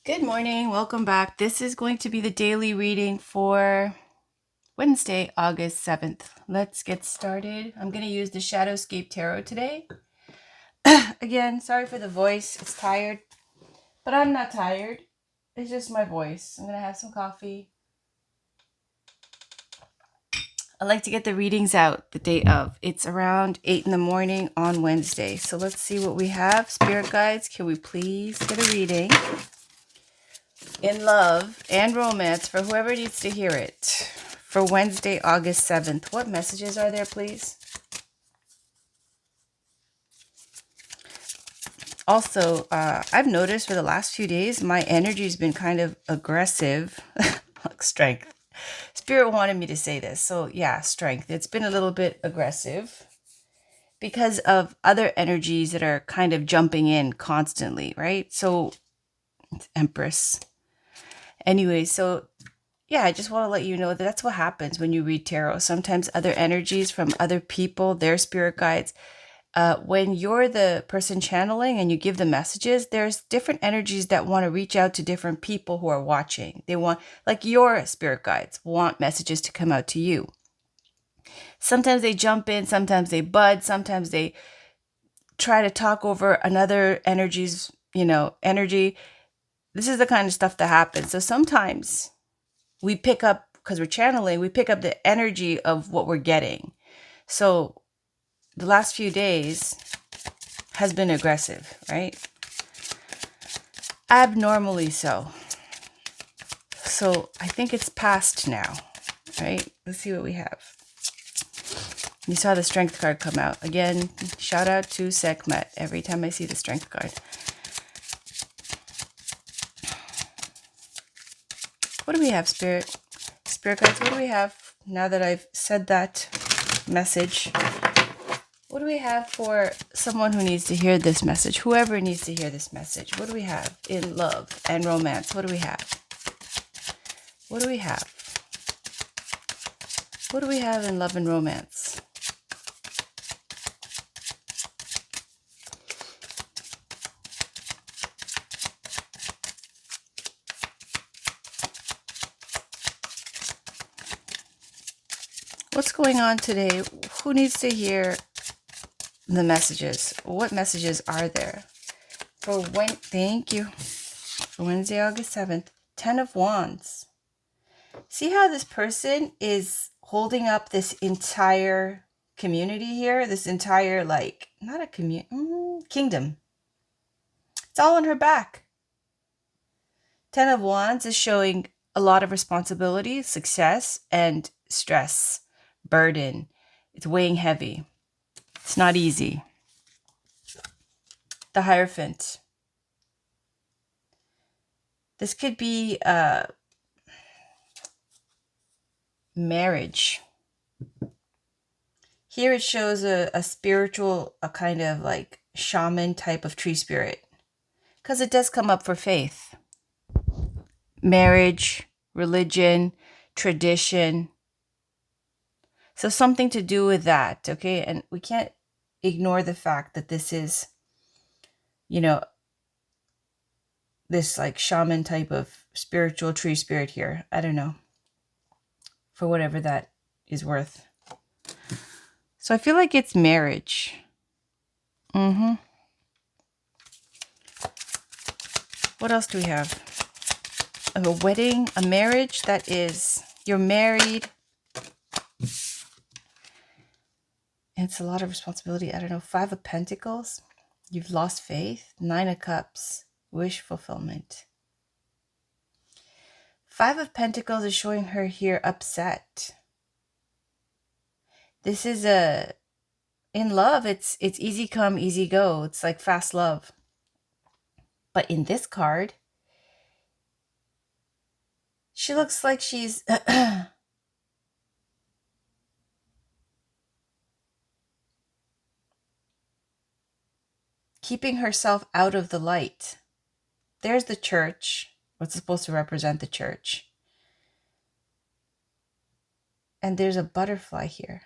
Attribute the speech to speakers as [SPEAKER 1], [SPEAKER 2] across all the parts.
[SPEAKER 1] Good morning. Welcome back. This is going to be the daily reading for Wednesday, August 7th. Let's get started. I'm going to use the Shadowscape Tarot today. Again, sorry for the voice. It's tired, but I'm not tired. It's just my voice. I'm going to have some coffee. I like to get the readings out the day of. It's around 8 in the morning on Wednesday. So let's see what we have. Spirit guides, can we please get a reading? In love and romance for whoever needs to hear it. For Wednesday, August 7th. What messages are there, please? Also, I've noticed for the last few days, my energy's been kind of aggressive. Like strength. Spirit wanted me to say this. So yeah, strength. It's been a little bit aggressive because of other energies that are kind of jumping in constantly, right? So, Empress. Anyway, so yeah, I just want to let you know that that's what happens when you read tarot. Sometimes other energies from other people, their spirit guides, when you're the person channeling and you give the messages, there's different energies that want to reach out to different people who are watching. They want, like your spirit guides, want messages to come out to you. Sometimes they jump in, sometimes they bud, sometimes they try to talk over another energy's, energy. This is the kind of stuff that happens. So sometimes we pick up, because we're channeling, we pick up the energy of what we're getting. So the last few days has been aggressive, right? Abnormally so. So I think it's past now, right? Let's see what we have. You saw the strength card come out. Again, shout out to Sekhmet every time I see the strength card. What do we have, Spirit? Spirit guides, what do we have now that I've said that message? What do we have for someone who needs to hear this message? Whoever needs to hear this message. What do we have in love and romance? What do we have? What do we have? What do we have in love and romance? What's going on today? Who needs to hear the messages? What messages are there? Thank you. For Wednesday, August 7th, 10 of Wands. See how this person is holding up this entire community here? This entire, not a kingdom. It's all on her back. 10 of Wands is showing a lot of responsibility, success, and stress, burden. It's weighing heavy. It's not easy. The Hierophant. This could be marriage. Here it shows a spiritual, a kind of like shaman type of tree spirit. Because it does come up for faith. Marriage, religion, tradition. So something to do with that, okay? And we can't ignore the fact that this is, this like shaman type of spiritual tree spirit here. I don't know. For whatever that is worth. So I feel like it's marriage. What else do we have? A wedding, a marriage that is, you're married. It's a lot of responsibility. I don't know. 5 of Pentacles. You've lost faith. 9 of Cups. Wish fulfillment. 5 of Pentacles is showing her here upset. This is in love, it's easy come, easy go. It's like fast love. But in this card, she looks like she's keeping herself out of the light. There's the church, what's supposed to represent the church. And there's a butterfly here.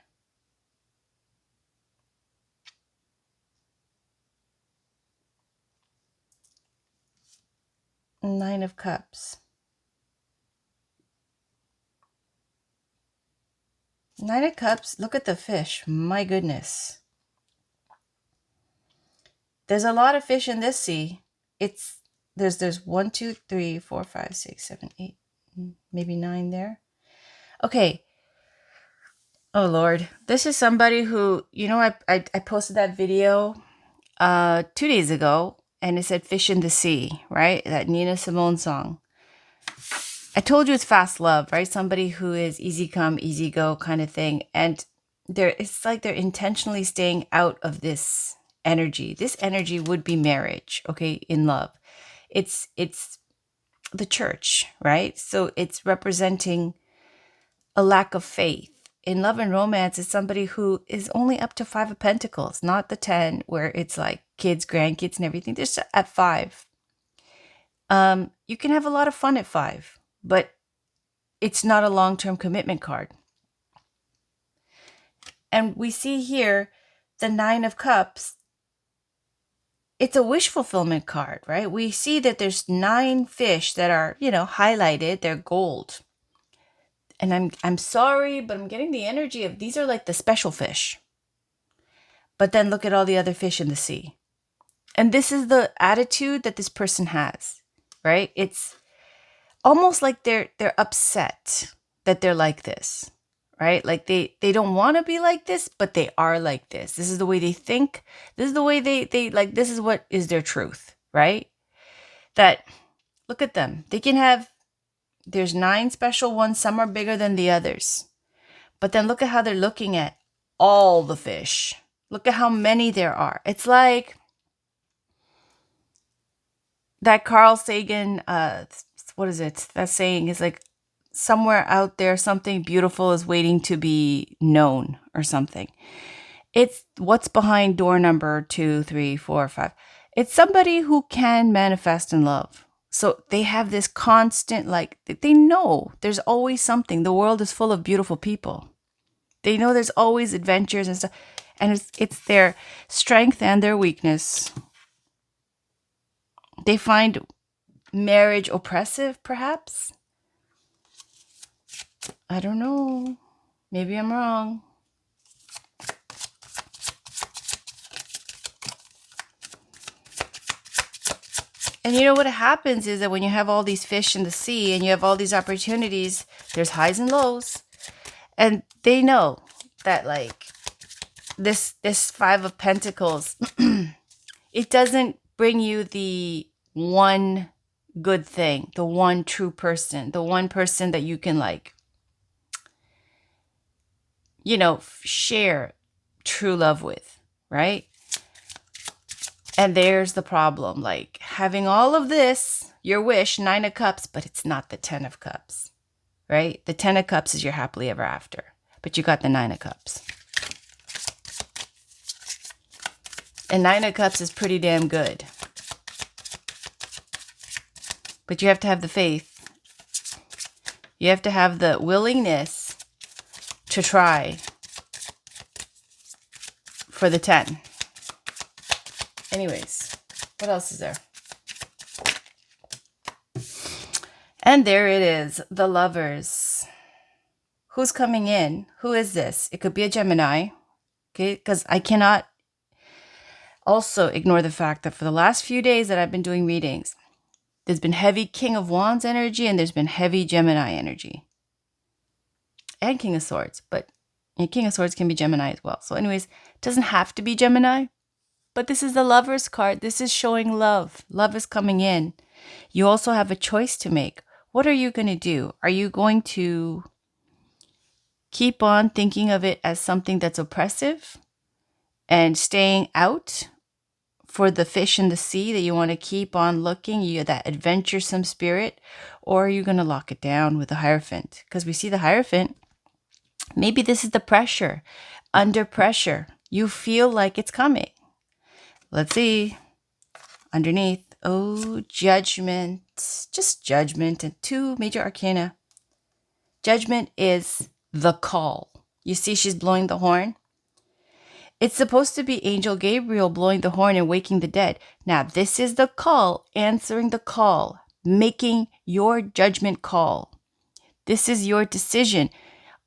[SPEAKER 1] Nine of Cups. Nine of Cups. Look at the fish. My goodness. There's a lot of fish in this sea. There's 1, 2, 3, 4, 5, 6, 7, 8, maybe 9 there. Okay. Oh Lord. This is somebody who, I posted that video 2 days ago, and it said fish in the sea, right? That Nina Simone song. I told you it's fast love, right? Somebody who is easy come, easy go kind of thing. And it's like they're intentionally staying out of this energy. This energy would be marriage, okay, in love. It's the church, right? So it's representing a lack of faith. In love and romance, it's somebody who is only up to 5 of Pentacles, not the 10 where it's like kids, grandkids, and everything. They're just at 5. You can have a lot of fun at 5, but it's not a long-term commitment card. And we see here the 9 of Cups. It's a wish fulfillment card, right? We see that there's 9 fish that are, highlighted. They're gold. And I'm sorry, but I'm getting the energy of these are like the special fish. But then look at all the other fish in the sea. And this is the attitude that this person has, right? It's almost like they're upset that they're like this, right? Like they don't want to be like this, but they are like this. This is the way they think. This is the way they like, this is what is their truth, right? That, look at them. There's 9 special ones. Some are bigger than the others. But then look at how they're looking at all the fish. Look at how many there are. It's like that Carl Sagan, what is it? That saying is like, somewhere out there, something beautiful is waiting to be known or something. It's what's behind door number 2, 3, 4, 5. It's somebody who can manifest in love. So they have this constant, like, they know there's always something. The world is full of beautiful people. They know there's always adventures and stuff. And it's their strength and their weakness. They find marriage oppressive, perhaps. I don't know. Maybe I'm wrong. And you know what happens is that when you have all these fish in the sea and you have all these opportunities, there's highs and lows. And they know that like this 5 of Pentacles, it doesn't bring you the one good thing, the one true person, the one person that you can like, share true love with, right? And there's the problem, like having all of this, your wish, 9 of Cups, but it's not the 10 of Cups, right? The 10 of Cups is your happily ever after, but you got the 9 of Cups. And 9 of Cups is pretty damn good. But you have to have the faith. You have to have the willingness to try for the 10. Anyways, what else is there? And there it is, the Lovers. Who's coming in? Who is this? It could be a Gemini, okay? Because I cannot also ignore the fact that for the last few days that I've been doing readings, there's been heavy King of Wands energy and there's been heavy Gemini energy. And King of Swords, but King of Swords can be Gemini as well. So anyways, it doesn't have to be Gemini. But this is the Lovers card. This is showing love. Love is coming in. You also have a choice to make. What are you going to do? Are you going to keep on thinking of it as something that's oppressive and staying out for the fish in the sea that you want to keep on looking, that adventuresome spirit? Or are you going to lock it down with the Hierophant? Because we see the Hierophant. Maybe this is the pressure. Under pressure, you feel like it's coming. Let's see. Underneath. Oh, Judgment. Just Judgment and 2 major arcana. Judgment is the call. You see she's blowing the horn? It's supposed to be Angel Gabriel blowing the horn and waking the dead. Now, this is the call, answering the call. making your judgment call. This is your decision.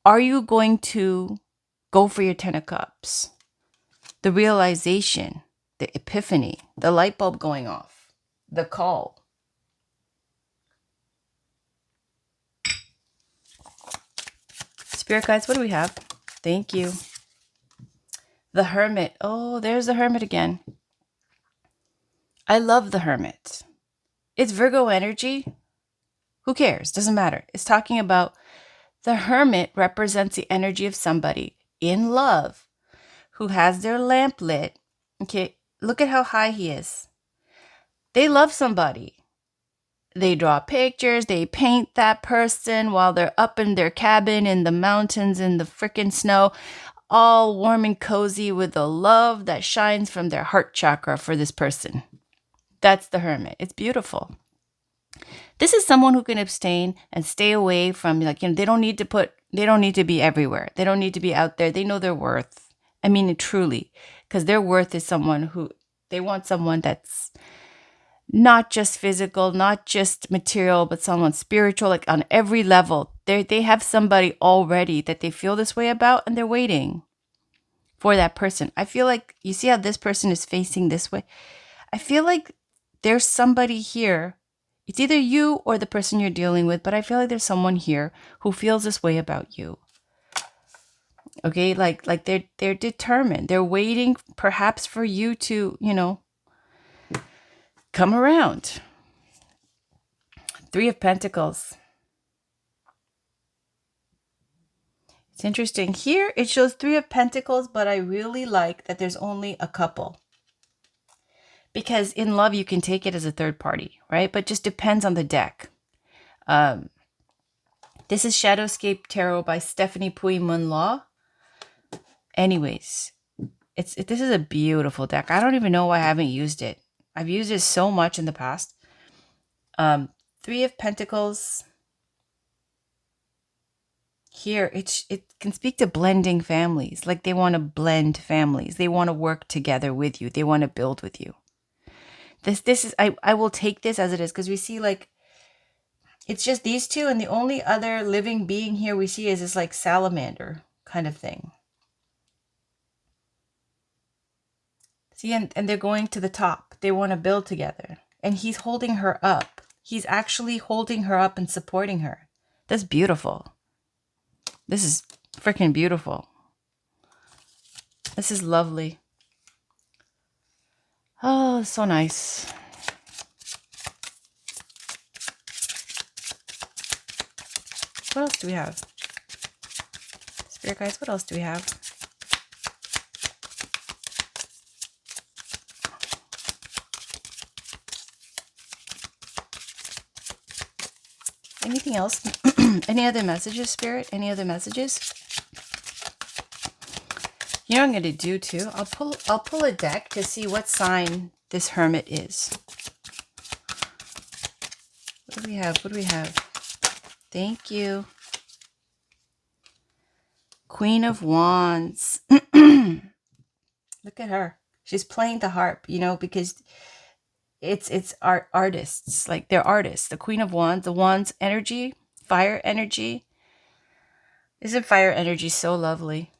[SPEAKER 1] Are you going to go for your 10 of cups? The realization, the epiphany, the light bulb going off, the call. Spirit guides, what do we have? Thank you. The Hermit. Oh, there's the Hermit again. I love the Hermit. It's Virgo energy. Who cares? Doesn't matter. It's talking about the Hermit represents the energy of somebody in love who has their lamp lit. Okay, look at how high he is. They love somebody. They draw pictures, they paint that person while they're up in their cabin in the mountains in the frickin' snow, all warm and cozy with the love that shines from their heart chakra for this person. That's the Hermit. It's beautiful. This is someone who can abstain and stay away from, like, they don't need to be everywhere. They don't need to be out there. They know their worth. I mean, truly, because their worth is they want someone that's not just physical, not just material, but someone spiritual, like on every level. They have somebody already that they feel this way about, and they're waiting for that person. I feel like, you see how this person is facing this way? I feel like there's somebody here. It's either you or the person you're dealing with, but I feel like there's someone here who feels this way about you. Okay, like they're determined. They're waiting perhaps for you to, come around. 3 of Pentacles. It's interesting. Here it shows 3 of Pentacles, but I really like that there's only a couple. Because in love, you can take it as a third party, right? But just depends on the deck. This is Shadowscape Tarot by Stephanie Pui-Mun-Law. Anyways, this is a beautiful deck. I don't even know why I haven't used it. I've used it so much in the past. 3 of Pentacles. Here, it can speak to blending families. Like they want to blend families. They want to work together with you. They want to build with you. This is, I will take this as it is, because we see like, it's just these two, and the only other living being here we see is this like salamander kind of thing. See, and they're going to the top. They want to build together. And he's holding her up. He's actually holding her up and supporting her. That's beautiful. This is freaking beautiful. This is lovely. Oh, so nice. What else do we have? Spirit guides, what else do we have? Anything else? Any other messages, Spirit? Any other messages? You know what I'm going to do too? I'll pull a deck to see what sign this Hermit is. What do we have? What do we have? Thank you. Queen of Wands. Look at her. She's playing the harp, because it's artists. Like they're artists. The Queen of Wands, the Wands energy, fire energy. Isn't fire energy so lovely?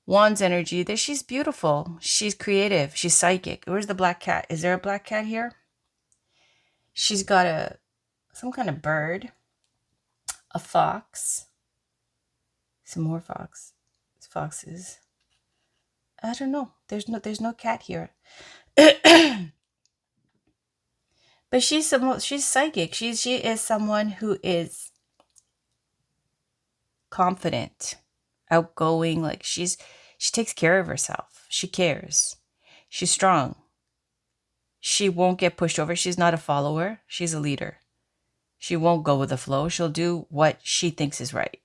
[SPEAKER 1] Wands energy, that she's beautiful. She's creative. She's psychic. Where's the black cat? Is there a black cat here? She's got some kind of bird. A fox. Some more foxes. I don't know. There's no cat here. But she's psychic. She is someone who is confident, outgoing. Like she takes care of herself. She cares. She's strong. She won't get pushed over. She's not a follower. She's a leader. She won't go with the flow. She'll do what she thinks is right.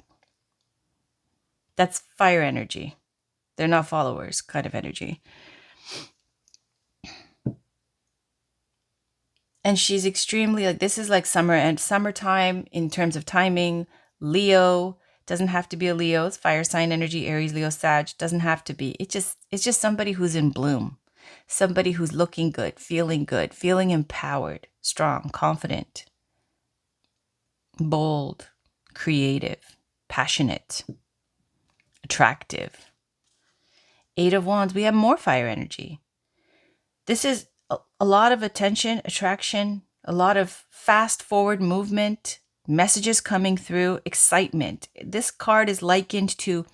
[SPEAKER 1] That's fire energy. They're not followers kind of energy. And she's extremely, like, this is like summer and summertime in terms of timing. Leo, doesn't have to be a Leo. It's fire sign energy, Aries, Leo, Sag. Doesn't have to be. It's just somebody who's in bloom. Somebody who's looking good, feeling empowered, strong, confident. bold, creative, passionate, attractive. Eight of Wands, we have more fire energy. This is a lot of attention, attraction, a lot of fast forward movement, messages coming through, excitement. This card is likened to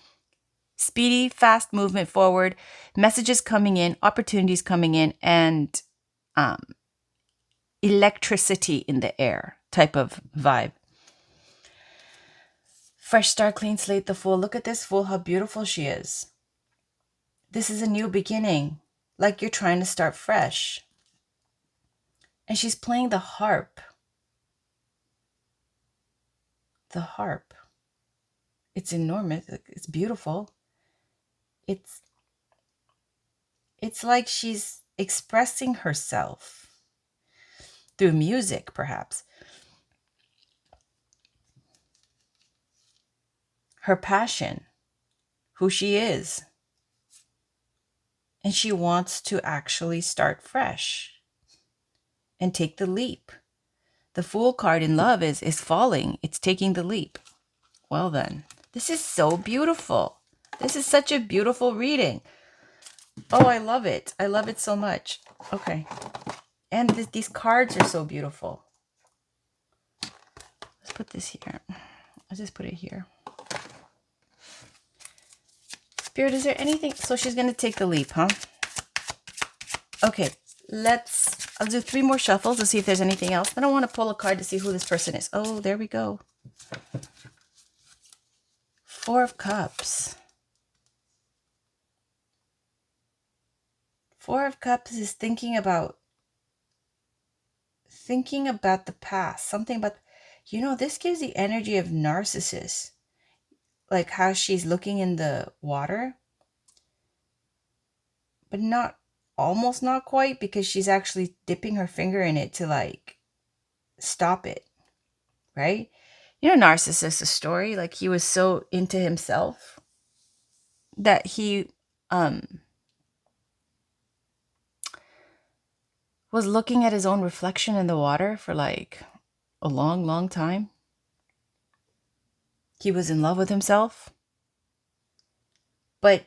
[SPEAKER 1] speedy, fast movement forward, messages coming in, opportunities coming in, and electricity in the air type of vibe. Fresh start, clean slate, the Fool. Look at this Fool, how beautiful she is. This is a new beginning, like you're trying to start fresh. And she's playing the harp. The harp. It's enormous. It's beautiful. It's like she's expressing herself through music, perhaps. Her passion, who she is. And she wants to actually start fresh and take the leap. The Fool card in love is falling. It's taking the leap. Well then, this is so beautiful. This is such a beautiful reading. Oh, I love it. I love it so much. Okay. And these cards are so beautiful. Let's put this here. I'll just put it here. Spirit, is there anything? So she's going to take the leap, huh? Okay. I'll do 3 more shuffles to see if there's anything else. Then I want to pull a card to see who this person is. Oh, there we go. 4 of Cups. 4 of Cups is thinking about the past. Something about, this gives the energy of narcissist. Like how she's looking in the water. But almost not quite, because she's actually dipping her finger in it to like stop it. Right? Narcissist's story, like he was so into himself that he was looking at his own reflection in the water for like a long, long time. He was in love with himself. But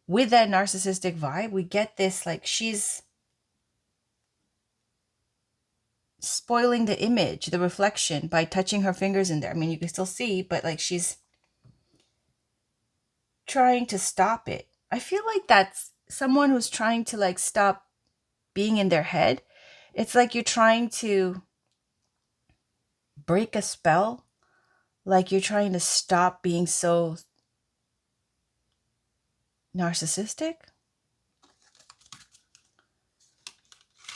[SPEAKER 1] with that narcissistic vibe, we get this, like she's spoiling the image, the reflection, by touching her fingers in there. I mean, you can still see, but like she's trying to stop it. I feel like that's someone who's trying to like stop being in their head. It's like you're trying to break a spell. Like you're trying to stop being so narcissistic.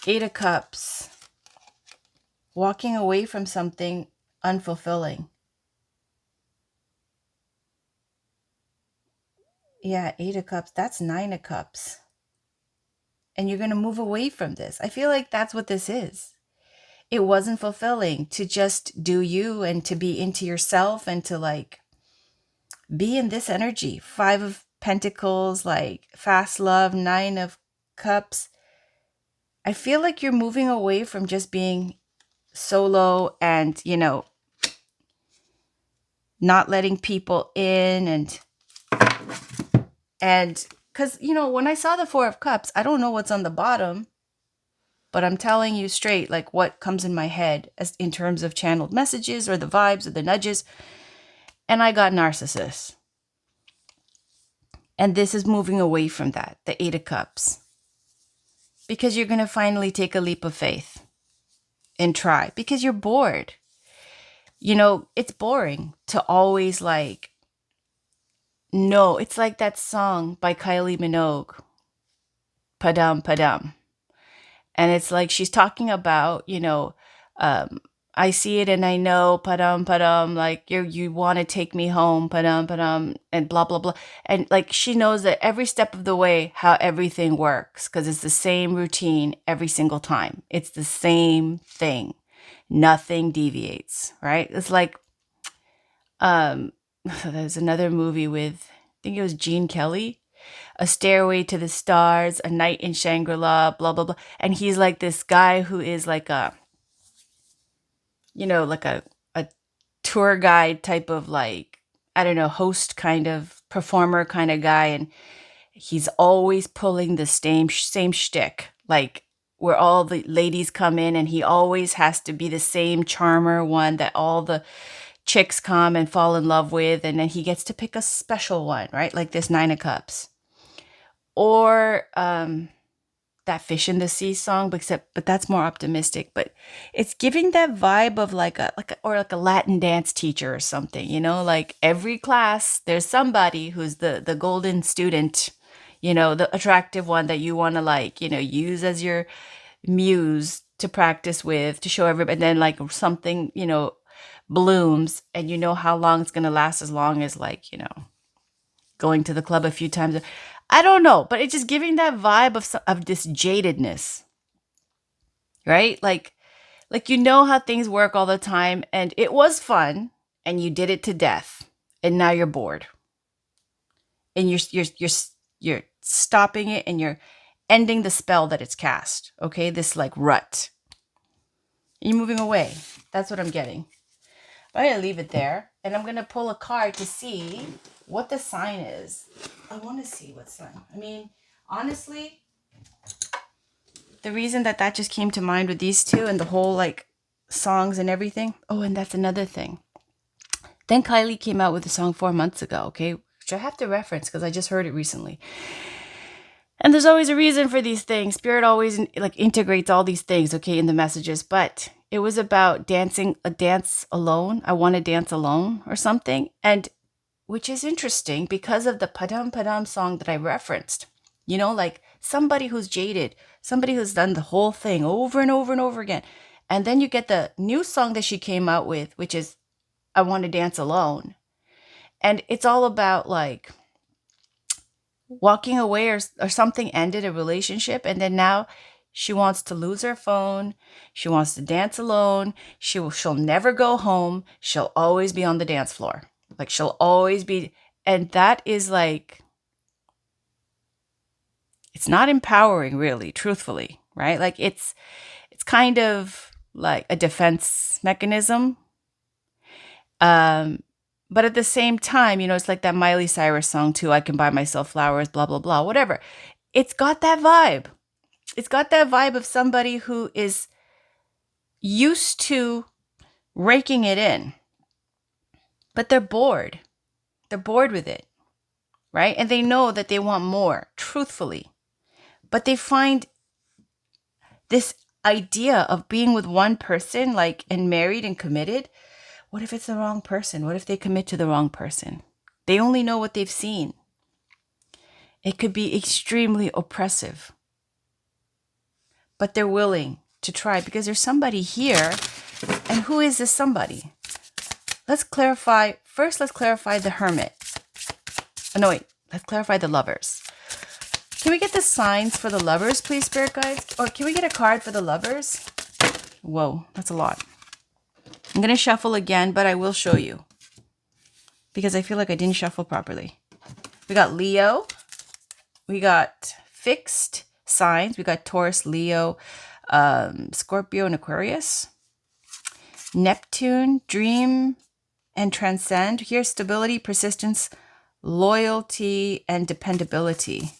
[SPEAKER 1] 8 of Cups. Walking away from something unfulfilling. Yeah, 8 of Cups. That's 9 of Cups. And you're going to move away from this. I feel like that's what this is. It wasn't fulfilling to just do you and to be into yourself and to like be in this energy. 5 of Pentacles, like fast love, 9 of Cups. I feel like you're moving away from just being solo and, not letting people in and because, when I saw the 4 of Cups, I don't know what's on the bottom, but I'm telling you straight, like what comes in my head as in terms of channeled messages or the vibes or the nudges. And I got narcissist. And this is moving away from that, the 8 of Cups. Because you're going to finally take a leap of faith and try, because you're bored. It's boring to always like, no, it's like that song by Kylie Minogue, Padam, Padam. And it's like she's talking about, I see it and I know, Padam, Padam, like you want to take me home, Padam, Padam, and blah, blah, blah. And like she knows that every step of the way, how everything works, because it's the same routine every single time. It's the same thing. Nothing deviates, right? It's like, there's another movie with, I think it was Gene Kelly, A Stairway to the Stars, A Night in Shangri-La, blah, blah, blah. And he's like this guy who is like like a tour guide type of like, I don't know, host kind of performer kind of guy. And he's always pulling the same shtick, like where all the ladies come in and he always has to be the same charmer one that all the chicks come and fall in love with. And then he gets to pick a special one, right? Like this Nine of Cups. Or that Fish in the Sea song, but that's more optimistic. But it's giving that vibe of like a Latin dance teacher or something, like every class there's somebody who's the golden student, the attractive one that you want to like, use as your muse to practice with, to show everybody. And then like something, blooms, and how long it's gonna last, as long as like, going to the club a few times. I don't know, but it's just giving that vibe of this jadedness, right? Like how things work all the time, and it was fun, and you did it to death, and now you're bored, and you're stopping it, and you're ending the spell that it's cast. Okay, this like rut. And you're moving away. That's what I'm getting. I'm gonna leave it there, and I'm gonna pull a card to see what the sign is. I want to see what sign. I mean, honestly, the reason that just came to mind with these two and the whole like songs and everything. Oh, and that's another thing. Then Kylie came out with a song 4 months ago, okay, which I have to reference because I just heard it recently. And there's always a reason for these things. Spirit always like integrates all these things, okay, in the messages. But it was about a dance alone. I want to dance alone or something. And which is interesting because of the Padam Padam song that I referenced. Like somebody who's jaded, somebody who's done the whole thing over and over and over again. And then you get the new song that she came out with, which is I Want to Dance Alone. And it's all about like walking away, or something ended a relationship. And then now she wants to lose her phone. She wants to dance alone. She'll never go home. She'll always be on the dance floor. Like she'll always be, and that is like, it's not empowering really, truthfully, right? Like it's kind of like a defense mechanism. But at the same time, it's like that Miley Cyrus song too, I Can Buy Myself Flowers, blah, blah, blah, whatever. It's got that vibe. It's got that vibe of somebody who is used to raking it in, but they're bored. They're bored with it, right? And they know that they want more, truthfully. But they find this idea of being with one person, like, and married and committed. What if it's the wrong person? What if they commit to the wrong person? They only know what they've seen. It could be extremely oppressive. But they're willing to try because there's somebody here. And who is this somebody? Let's clarify. First, let's clarify the Hermit. Oh, no, wait. Let's clarify the Lovers. Can we get the signs for the Lovers, please, Spirit Guides? Or can we get a card for the Lovers? Whoa, that's a lot. I'm going to shuffle again, but I will show you. Because I feel like I didn't shuffle properly. We got Leo. We got fixed signs. We got Taurus, Leo, Scorpio, and Aquarius. Neptune, dream and transcend. Here's stability, persistence, loyalty, and dependability.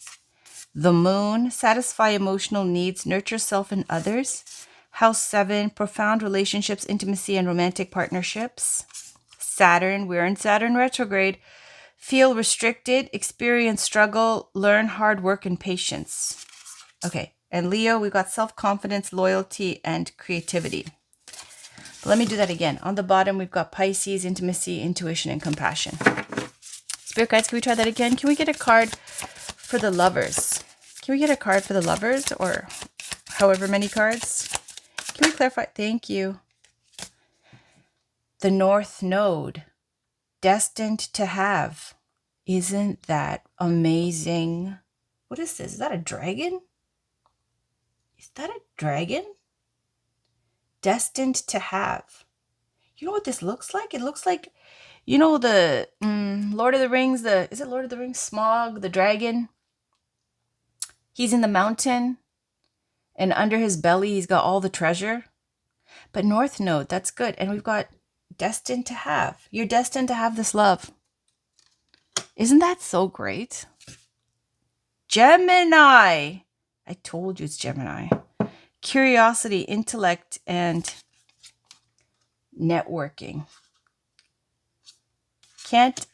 [SPEAKER 1] The moon, satisfy emotional needs, nurture self and others. House 7, profound relationships, intimacy, and romantic partnerships. Saturn, we're in Saturn retrograde. Feel restricted, experience struggle, learn hard work and patience. Okay, and Leo, we've got self-confidence, loyalty, and creativity. But let me do that again. On the bottom, we've got Pisces, intimacy, intuition, and compassion. Spirit guides, can we try that again? Can we get a card for the Lovers? Can we get a card for the Lovers, or however many cards? Can we clarify? Thank you. The North Node, destined to have. Isn't that amazing? What is this? Is that a dragon? Is that a dragon? Destined to have. You know what this looks like? It looks like, the Lord of the Rings, is it Lord of the Rings? Smog, the dragon. He's in the mountain, and under his belly, he's got all the treasure. But North Node, that's good. And we've got destined to have. You're destined to have this love. Isn't that so great? Gemini. I told you it's Gemini. Curiosity, intellect, and networking. Can't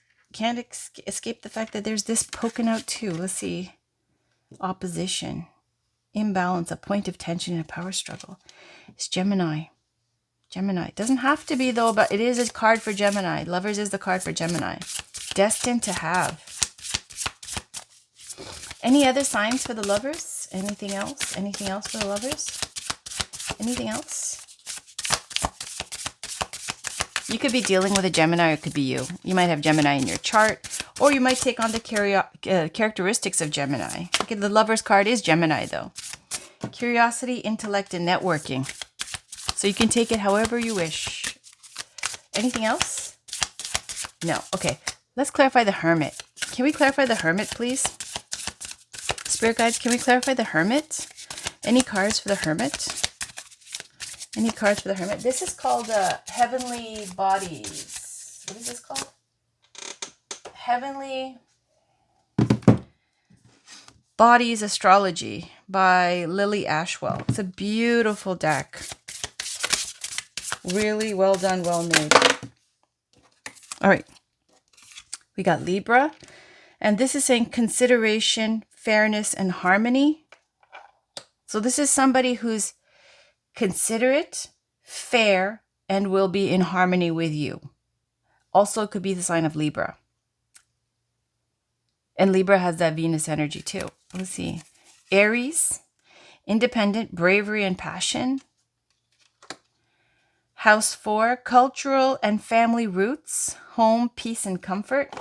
[SPEAKER 1] escape the fact that there's this poking out too. Let's see. Opposition, imbalance, a point of tension in a power struggle. It's Gemini. Gemini. It doesn't have to be though, but it is a card for Gemini. Lovers is the card for Gemini. Destined to have. Any other signs for the lovers? Anything else? Anything else for the lovers? Anything else? You could be dealing with a Gemini, or it could be you. You might have Gemini in your chart, or you might take on the characteristics of Gemini. Okay, the Lover's card is Gemini, though. Curiosity, intellect, and networking. So you can take it however you wish. Anything else? No. Okay, let's clarify the Hermit. Can we clarify the Hermit, please? Spirit guides, can we clarify the Hermit? Any cards for the Hermit? Any cards for the Hermit? This is called Heavenly Bodies. What is this called? Heavenly Bodies Astrology by Lily Ashwell. It's a beautiful deck. Really well done, well made. All right. We got Libra. And this is saying consideration, fairness, and harmony. So this is somebody who's considerate, fair, and will be in harmony with you. Also, it could be the sign of Libra. And Libra has that Venus energy too. Let's see. Aries, independent, bravery, and passion. House 4, cultural and family roots, home, peace, and comfort.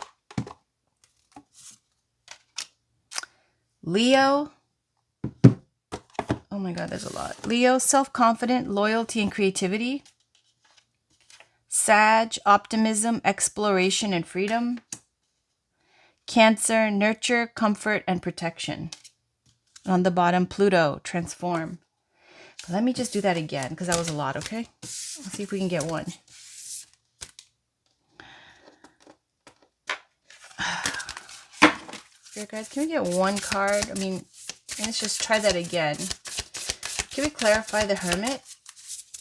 [SPEAKER 1] Leo. Oh my God, there's a lot. Leo, self-confident, loyalty, and creativity. Sag, optimism, exploration, and freedom. Cancer, nurture, comfort, and protection. And on the bottom, Pluto, transform. But let me just do that again, because that was a lot, okay? Let's see if we can get one. Spirit guys, can we get one card? I mean, let's just try that again. Can we clarify the Hermit?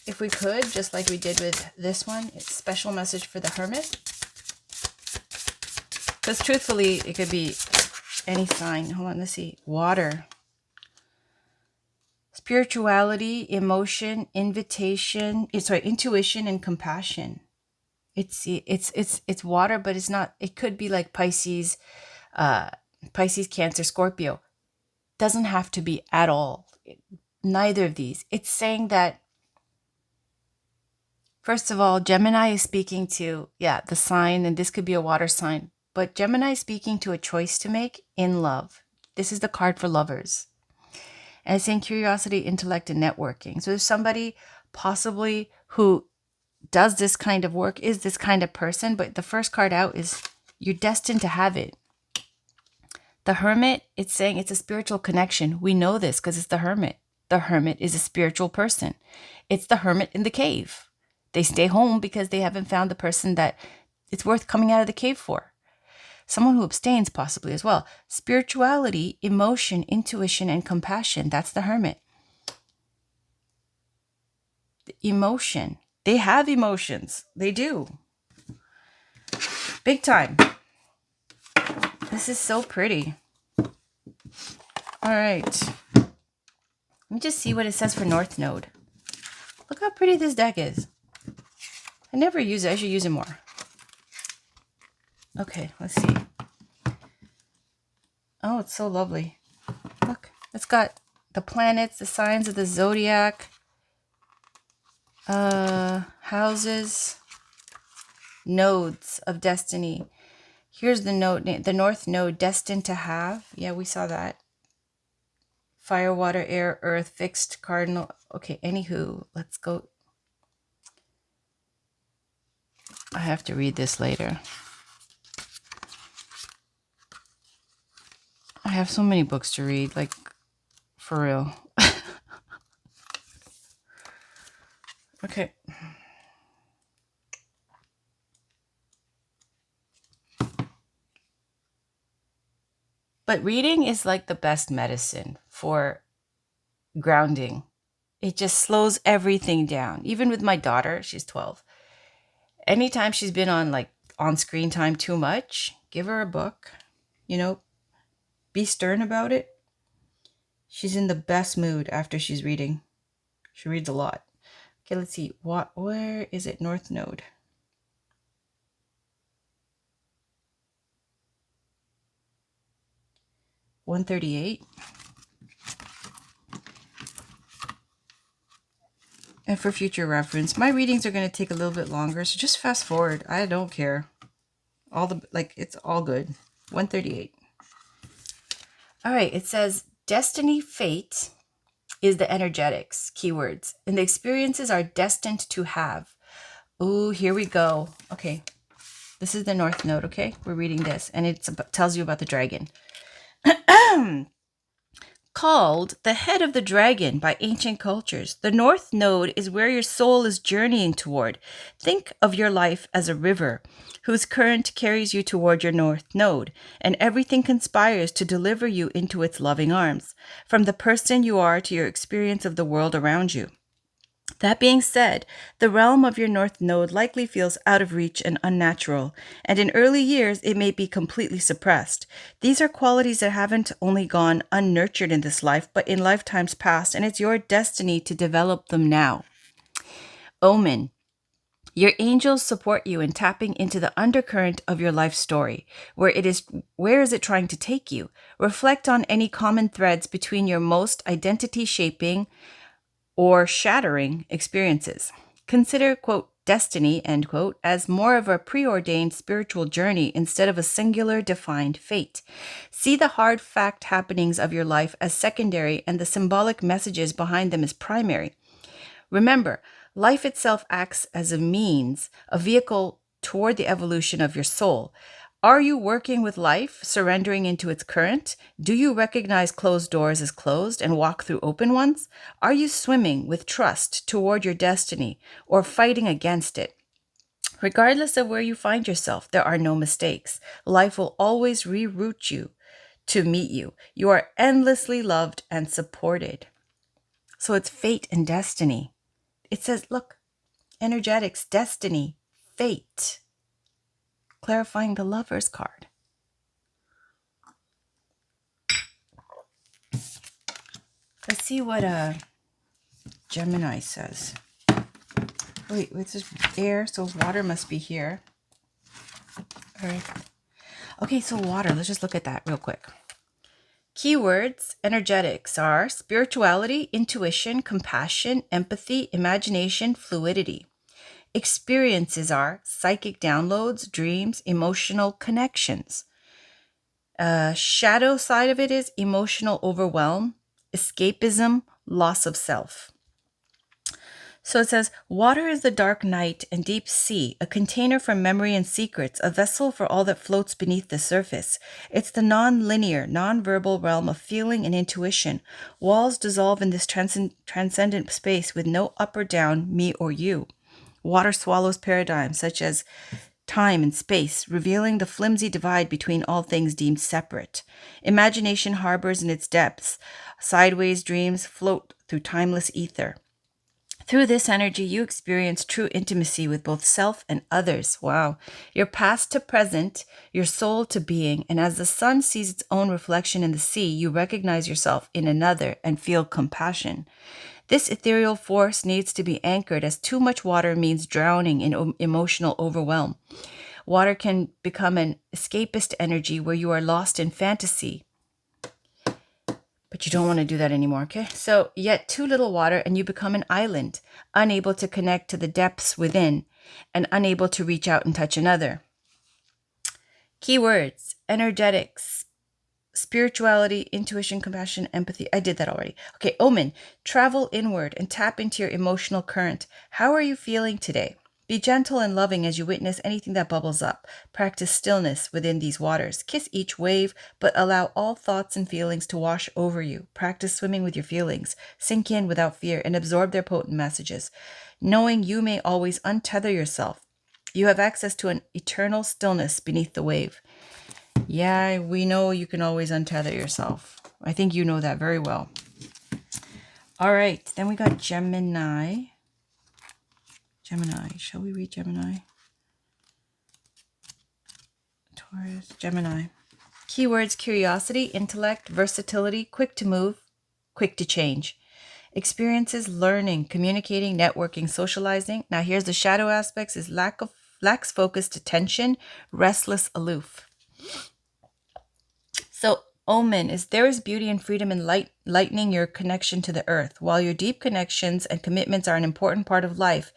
[SPEAKER 1] If we could, just like we did with this one. It's a special message for the Hermit. Because truthfully, it could be any sign. Hold on, let's see. Water. Spirituality, emotion, intuition, and compassion. It's water, but it's not. It could be like Pisces, Cancer, Scorpio. Doesn't have to be at all. Neither of these. It's saying that, first of all, Gemini is speaking to, the sign, and this could be a water sign, but Gemini is speaking to a choice to make in love. This is the card for lovers. And it's saying curiosity, intellect, and networking. So there's somebody possibly who does this kind of work, is this kind of person, but the first card out is you're destined to have it. The Hermit, it's saying it's a spiritual connection. We know this because it's the Hermit. The Hermit is a spiritual person. It's the hermit in the cave. They stay home because they haven't found the person that it's worth coming out of the cave for. Someone who abstains possibly as well. Spirituality, emotion, intuition, and compassion. That's the Hermit. The emotion. They have emotions. They do. Big time. This is so pretty. All right. Let me just see what it says for North Node. Look how pretty this deck is. I never use it. I should use it more. Okay, let's see. Oh, it's so lovely. Look, it's got the planets, the signs of the zodiac, houses, nodes of destiny. Here's the node, the North Node, destined to have. Yeah, we saw that. Fire, water, air, earth, fixed, cardinal. Okay, anywho, let's go. I have to read this later. I have so many books to read, like, for real. Okay. But reading is like the best medicine for grounding. It just slows everything down. Even with my daughter, she's 12. Anytime she's been on screen time too much, give her a book, you know, be stern about it. She's in the best mood after she's reading. She reads a lot. Okay, let's see. Where is it? North Node. 138. And for future reference, my readings are going to take a little bit longer, so just fast forward. I don't care. It's all good. 138. All right, it says destiny, fate is the energetics, keywords, and the experiences are destined to have. Ooh, here we go. Okay, this is the North Node, okay? We're reading this, and it tells you about the dragon. Called the head of the dragon by ancient cultures, the North Node is where your soul is journeying toward. Think of your life as a river whose current carries you toward your North Node, and everything conspires to deliver you into its loving arms, from the person you are to your experience of the world around you. That being said, the realm of your North Node likely feels out of reach and unnatural, and in early years it may be completely suppressed. These are qualities that haven't only gone unnurtured in this life, but in lifetimes past, and it's your destiny to develop them now. Omen. Your angels support you in tapping into the undercurrent of your life story. Where is it trying to take you? Reflect on any common threads between your most identity shaping or shattering experiences. Consider, quote, destiny, end quote, as more of a preordained spiritual journey instead of a singular defined fate. See the hard fact happenings of your life as secondary and the symbolic messages behind them as primary. Remember, life itself acts as a means, a vehicle toward the evolution of your soul. Are you working with life, surrendering into its current? Do you recognize closed doors as closed and walk through open ones? Are you swimming with trust toward your destiny or fighting against it? Regardless of where you find yourself, there are no mistakes. Life will always reroute you to meet you. You are endlessly loved and supported. So it's fate and destiny. It says, look, energetics, destiny, fate. Clarifying the Lover's card. Let's see what Gemini says. Wait, this is air, so water must be here. All right. Okay, so water. Let's just look at that real quick. Keywords, energetics are spirituality, intuition, compassion, empathy, imagination, fluidity. Experiences are psychic downloads, dreams, emotional connections. Shadow side of it is emotional overwhelm, escapism, loss of self. So it says, water is the dark night and deep sea, a container for memory and secrets, a vessel for all that floats beneath the surface. It's the non-linear, non-verbal realm of feeling and intuition. Walls dissolve in this transcendent space with no up or down, me or you. Water swallows paradigms such as time and space, revealing the flimsy divide between all things deemed separate. Imagination harbors in its depths. Sideways dreams float through timeless ether. Through this energy, you experience true intimacy with both self and others. Wow. Your past to present, your soul to being, and as the sun sees its own reflection in the sea, you recognize yourself in another and feel compassion. This ethereal force needs to be anchored, as too much water means drowning in emotional overwhelm. Water can become an escapist energy where you are lost in fantasy. But you don't want to do that anymore, okay? So yet too little water and you become an island, unable to connect to the depths within and unable to reach out and touch another. Keywords, energetics, spirituality, intuition, compassion, empathy. I did that already. Okay, omen, travel inward and tap into your emotional current. How are you feeling today? Be gentle and loving as you witness anything that bubbles up. Practice stillness within these waters. Kiss each wave, but allow all thoughts and feelings to wash over you. Practice swimming with your feelings. Sink in without fear and absorb their potent messages, knowing you may always untether yourself. You have access to an eternal stillness beneath the wave. Yeah, we know you can always untether yourself. I think you know that very well. All right, then we got Gemini. Gemini. Shall we read Gemini? Taurus. Gemini. Keywords: curiosity, intellect, versatility, quick to move, quick to change. Experiences: learning, communicating, networking, socializing. Now here's the shadow aspects: is lacks focused attention, restless, aloof. So omen is there is beauty and freedom in lightening your connection to the earth. While your deep connections and commitments are an important part of life,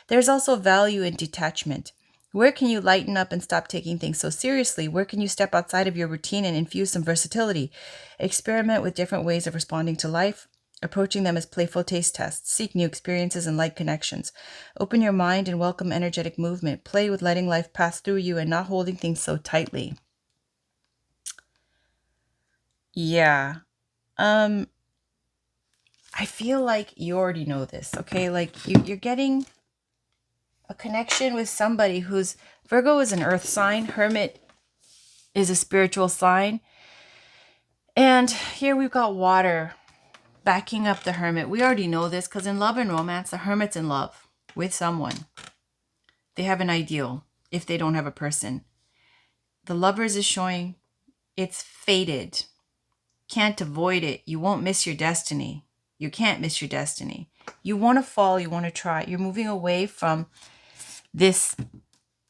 [SPEAKER 1] there's also value in detachment. Where can you lighten up and stop taking things so seriously? Where can you step outside of your routine and infuse some versatility? Experiment with different ways of responding to life, approaching them as playful taste tests. Seek new experiences and light connections. Open your mind and welcome energetic movement. Play with letting life pass through you and not holding things so tightly. Yeah. I feel like you already know this, okay? Like you're getting a connection with somebody who's Virgo is an earth sign, Hermit is a spiritual sign. And here we've got water backing up the Hermit. We already know this because in love and romance, the Hermit's in love with someone. They have an ideal if they don't have a person. The Lovers is showing it's fated. Can't avoid it. You won't miss your destiny. You can't miss your destiny. You want to fall. You want to try. You're moving away from this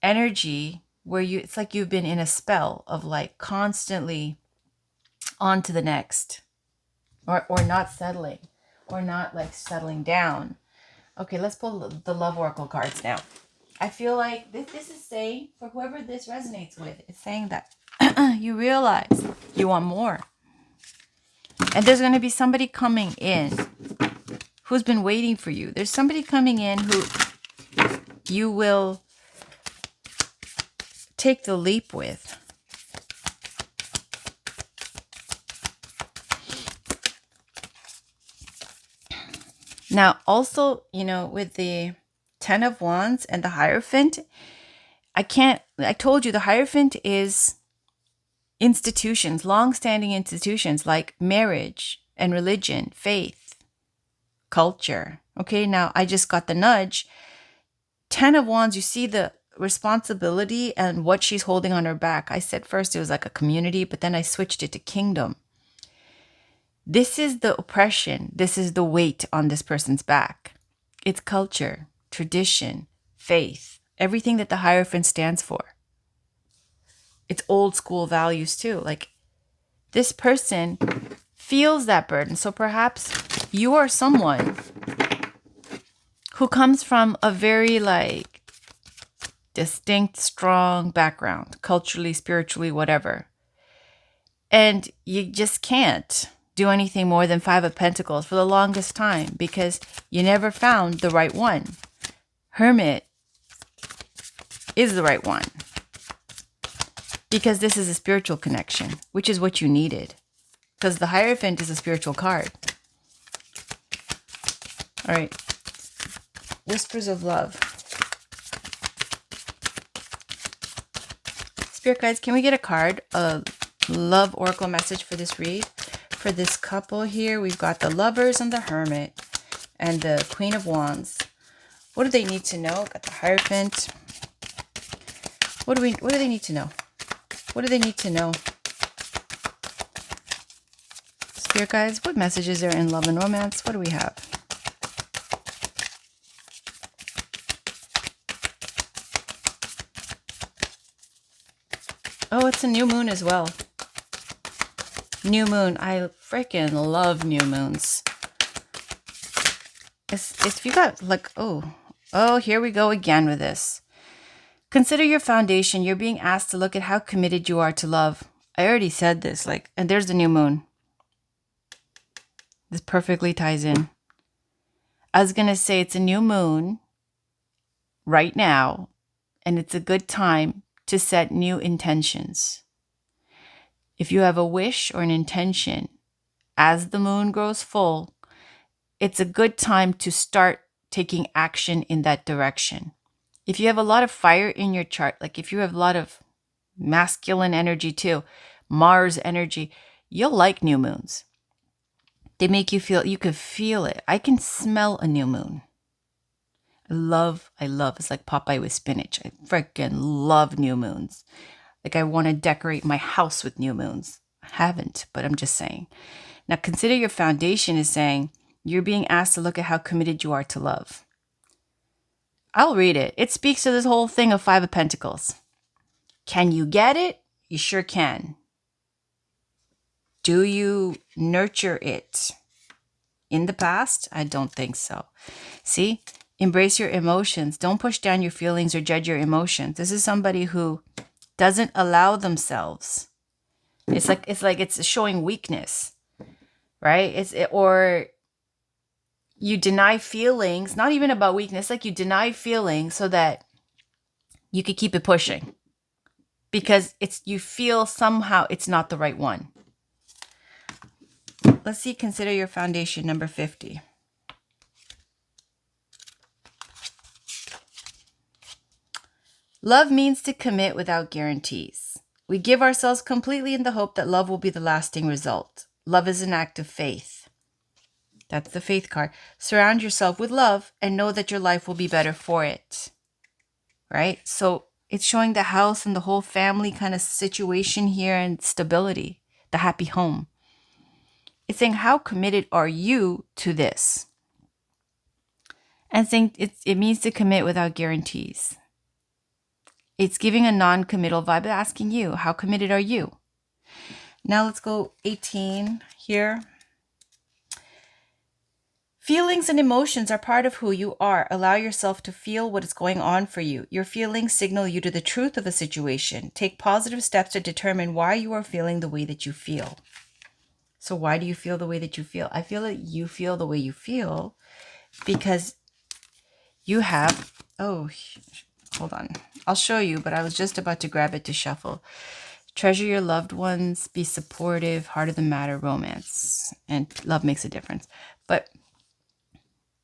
[SPEAKER 1] energy where it's like you've been in a spell of like constantly on to the next or not settling or not like settling down. Okay, let's pull the Love Oracle cards now. I feel like this is saying, for whoever this resonates with, it's saying that you realize you want more. And there's going to be somebody coming in who's been waiting for you. There's somebody coming in who you will take the leap with. Now, also, with the 10 of Wands and the Hierophant, I told you the Hierophant is institutions, long-standing institutions like marriage and religion, faith, culture. Okay, now I just got the nudge. 10 of Wands, you see the responsibility and what she's holding on her back. I said first it was like a community, but then I switched it to kingdom. This is the oppression. This is the weight on this person's back. It's culture, tradition, faith, everything that the Hierophant stands for. It's old school values too. Like this person feels that burden. So perhaps you are someone who comes from a very like distinct, strong background, culturally, spiritually, whatever. And you just can't do anything more than 5 of Pentacles for the longest time because you never found the right one. Hermit is the right one. Because this is a spiritual connection, which is what you needed. Because the Hierophant is a spiritual card. All right. Whispers of love. Spirit guides, can we get a card? A love oracle message for this read? For this couple here, we've got the Lovers and the Hermit and the Queen of Wands. What do they need to know? Got the Hierophant. What do they need to know? What do they need to know? Spirit guides, what messages are in love and romance? What do we have? Oh, it's a new moon as well. New moon. I freaking love new moons. If you got like, oh, here we go again with this. Consider your foundation. You're being asked to look at how committed you are to love. I already said this, and there's the new moon. This perfectly ties in. I was going to say it's a new moon right now, and it's a good time to set new intentions. If you have a wish or an intention, as the moon grows full, it's a good time to start taking action in that direction. If you have a lot of fire in your chart, like if you have a lot of masculine energy too, Mars energy, you'll like new moons. They make you feel, you could feel it. I can smell a new moon. I love, it's like Popeye with spinach. I freaking love new moons. Like I want to decorate my house with new moons. I haven't, but I'm just saying. Now consider your foundation is saying you're being asked to look at how committed you are to love. I'll read it. It speaks to this whole thing of Five of Pentacles. Can you get it? You sure can. Do you nurture it? In the past? I don't think so. See? Embrace your emotions. Don't push down your feelings or judge your emotions. This is somebody who doesn't allow themselves. It's like it's showing weakness, right? Or you deny feelings, not even about weakness, like you deny feelings so that you could keep it pushing. Because you feel somehow it's not the right one. Let's see, consider your foundation, number 50. Love means to commit without guarantees. We give ourselves completely in the hope that love will be the lasting result. Love is an act of faith. That's the faith card. Surround yourself with love and know that your life will be better for it. Right? So it's showing the house and the whole family kind of situation here and stability, the happy home. It's saying, how committed are you to this? And saying it means to commit without guarantees. It's giving a non-committal vibe, asking you, how committed are you? Now let's go 18 here. Feelings and emotions are part of who you are. Allow yourself to feel what is going on for you. Your feelings signal you to the truth of a situation. Take positive steps to determine why you are feeling the way that you feel. So why do you feel the way that you feel? I feel that you feel the way you feel because you have, hold on. I'll show you, but I was just about to grab it to shuffle. Treasure your loved ones, be supportive, heart of the matter, romance, and love makes a difference. But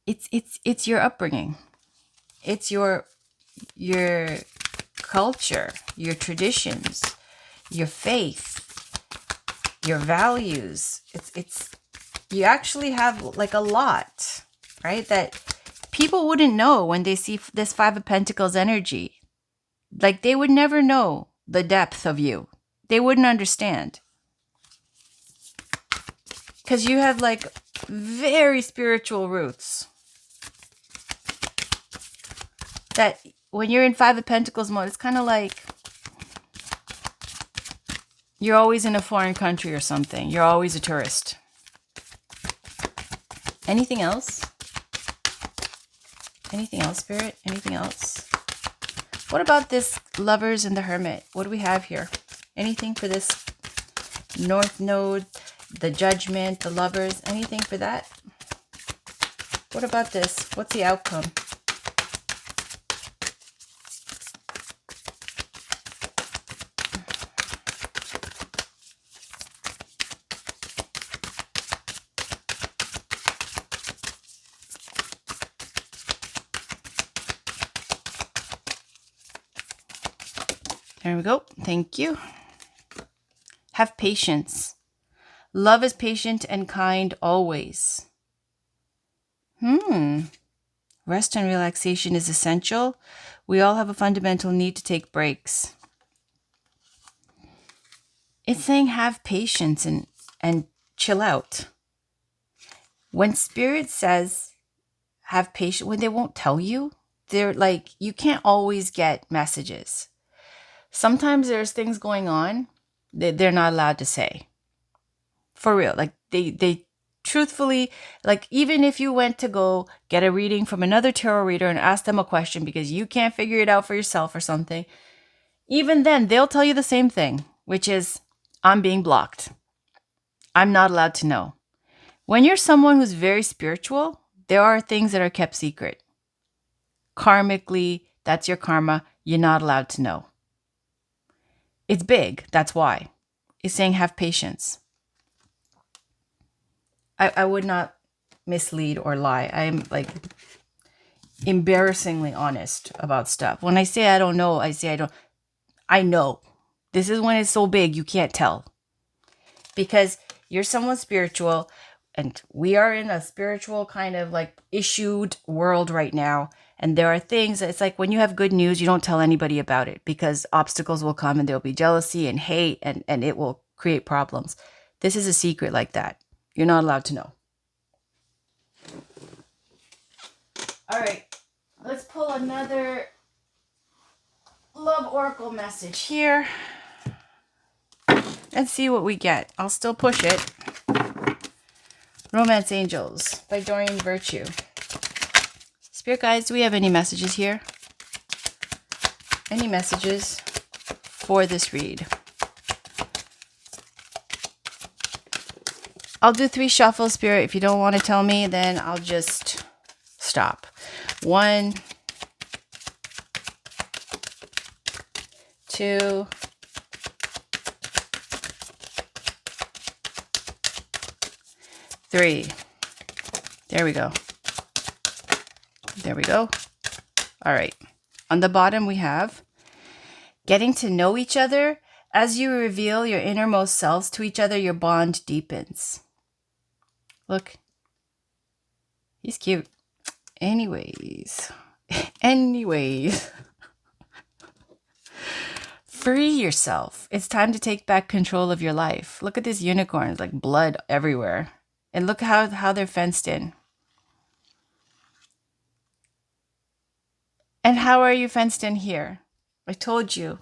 [SPEAKER 1] it's your upbringing. It's your culture, your traditions, your faith, your values. It's you actually have like a lot, right? That people wouldn't know when they see this Five of Pentacles energy. Like they would never know the depth of you. They wouldn't understand. Because you have like very spiritual roots. That when you're in Five of Pentacles mode, it's kind of like you're always in a foreign country or something. You're always a tourist. Anything else? Anything else, Spirit? Anything else? What about this Lovers and the Hermit? What do we have here? Anything for this North Node, the Judgment, the Lovers? Anything for that? What about this? What's the outcome? There we go. Thank you. Have patience. Love is patient and kind always. Rest and relaxation is essential. We all have a fundamental need to take breaks. It's saying have patience and chill out. When Spirit says have patience, when they won't tell you, they're like, you can't always get messages. Sometimes there's things going on that they're not allowed to say. For real. Like they truthfully, like even if you went to go get a reading from another tarot reader and ask them a question because you can't figure it out for yourself or something, even then they'll tell you the same thing, which is, I'm being blocked. I'm not allowed to know. When you're someone who's very spiritual, there are things that are kept secret. Karmically, That's your karma. You're not allowed to know. It's big. That's why. It's saying have patience. I would not mislead or lie. I'm like embarrassingly honest about stuff. When I say I don't know, I say I don't. I know. This is when it's so big you can't tell. Because you're someone spiritual, and we are in a spiritual kind of like issued world right now. And there are things, it's like when you have good news, you don't tell anybody about it because obstacles will come and there'll be jealousy and hate and it will create problems. This is a secret like that. You're not allowed to know. All right, let's pull another love oracle message here and see what we get. I'll still push it. Romance Angels by Doreen Virtue. Spirit guides, do we have any messages here? Any messages for this read? I'll do 3 shuffles, Spirit. If you don't want to tell me, then I'll just stop. 1, 2, 3. There we go. There we go. All right. On the bottom, we have getting to know each other. As you reveal your innermost selves to each other, your bond deepens. Look. He's cute. Anyways. Free yourself. It's time to take back control of your life. Look at this unicorn. It's like blood everywhere. And look how they're fenced in. And how are you fenced in here? I told you.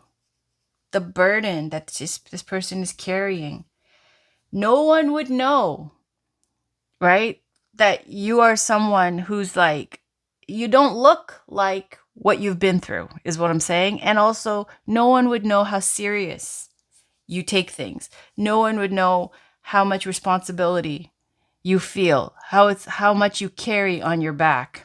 [SPEAKER 1] The burden that this person is carrying. No one would know, right? That you are someone who's like, you don't look like what you've been through, is what I'm saying. And also, no one would know how serious you take things. No one would know how much responsibility you feel, how much you carry on your back.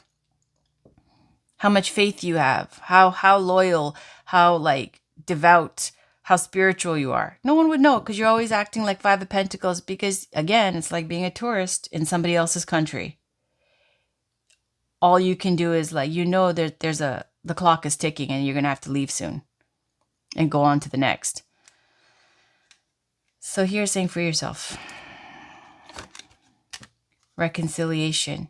[SPEAKER 1] How much faith you have, how loyal, how like devout, how spiritual you are. No one would know because you're always acting like 5 of Pentacles because, again, it's like being a tourist in somebody else's country. All you can do is like, the clock is ticking and you're going to have to leave soon and go on to the next. So here's saying for yourself. Reconciliation.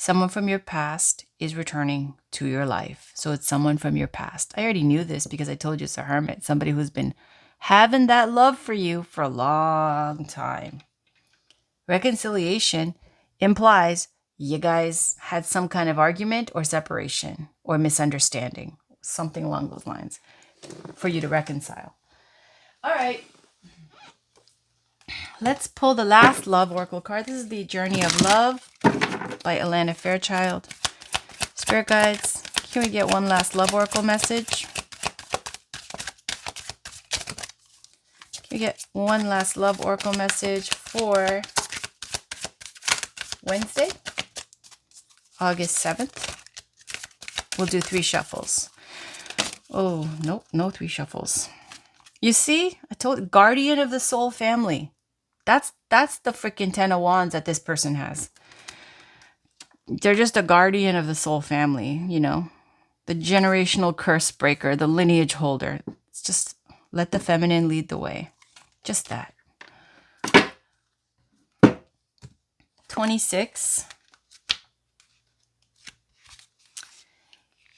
[SPEAKER 1] Someone from your past is returning to your life. So it's someone from your past. I already knew this because I told you it's a hermit. Somebody who's been having that love for you for a long time. Reconciliation implies you guys had some kind of argument or separation or misunderstanding. Something along those lines for you to reconcile. All right. Let's pull the last love oracle card. This is the Journey of Love by Alana Fairchild. Spirit guides, can we get one last love oracle message? Can we get one last love oracle message for Wednesday, August 7th? We'll do 3 shuffles. Oh, nope, no 3 shuffles. You see, I told you, guardian of the soul family. That's the freaking 10 of Wands that this person has. They're just a guardian of the soul family, you know. The generational curse breaker, the lineage holder. It's just let the feminine lead the way. Just that. 26.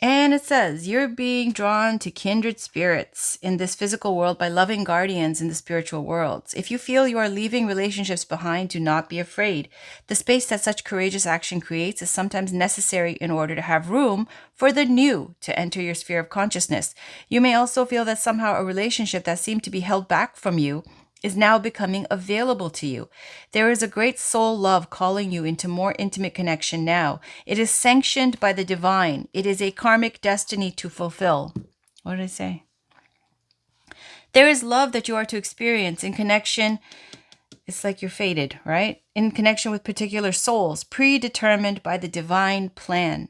[SPEAKER 1] And it says, you're being drawn to kindred spirits in this physical world by loving guardians in the spiritual worlds. If you feel you are leaving relationships behind, do not be afraid. The space that such courageous action creates is sometimes necessary in order to have room for the new to enter your sphere of consciousness. You may also feel that somehow a relationship that seemed to be held back from you is now becoming available to you. There is a great soul love calling you into more intimate connection now. It is sanctioned by the divine. It is a karmic destiny to fulfill. What did I say? There is love that you are to experience in connection. It's like you're fated, right? In connection with particular souls, predetermined by the divine plan.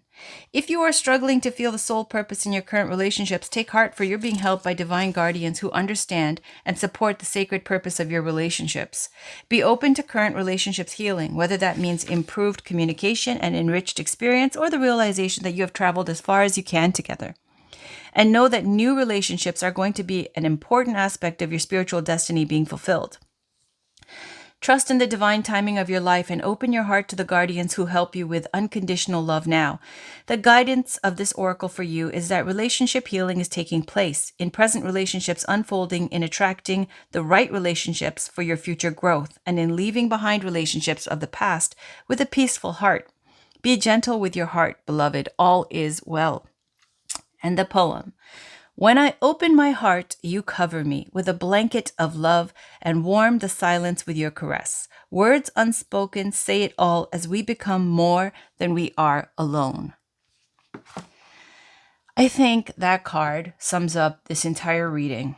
[SPEAKER 1] If you are struggling to feel the soul purpose in your current relationships, take heart, for you're being helped by divine guardians who understand and support the sacred purpose of your relationships. Be open to current relationships healing, whether that means improved communication and enriched experience or the realization that you have traveled as far as you can together. And know that new relationships are going to be an important aspect of your spiritual destiny being fulfilled. Trust in the divine timing of your life and open your heart to the guardians who help you with unconditional love now. The guidance of this oracle for you is that relationship healing is taking place, in present relationships unfolding in attracting the right relationships for your future growth, and in leaving behind relationships of the past with a peaceful heart. Be gentle with your heart, beloved. All is well. And the poem. When I open my heart, you cover me with a blanket of love and warm the silence with your caress. Words unspoken say it all as we become more than we are alone. I think that card sums up this entire reading.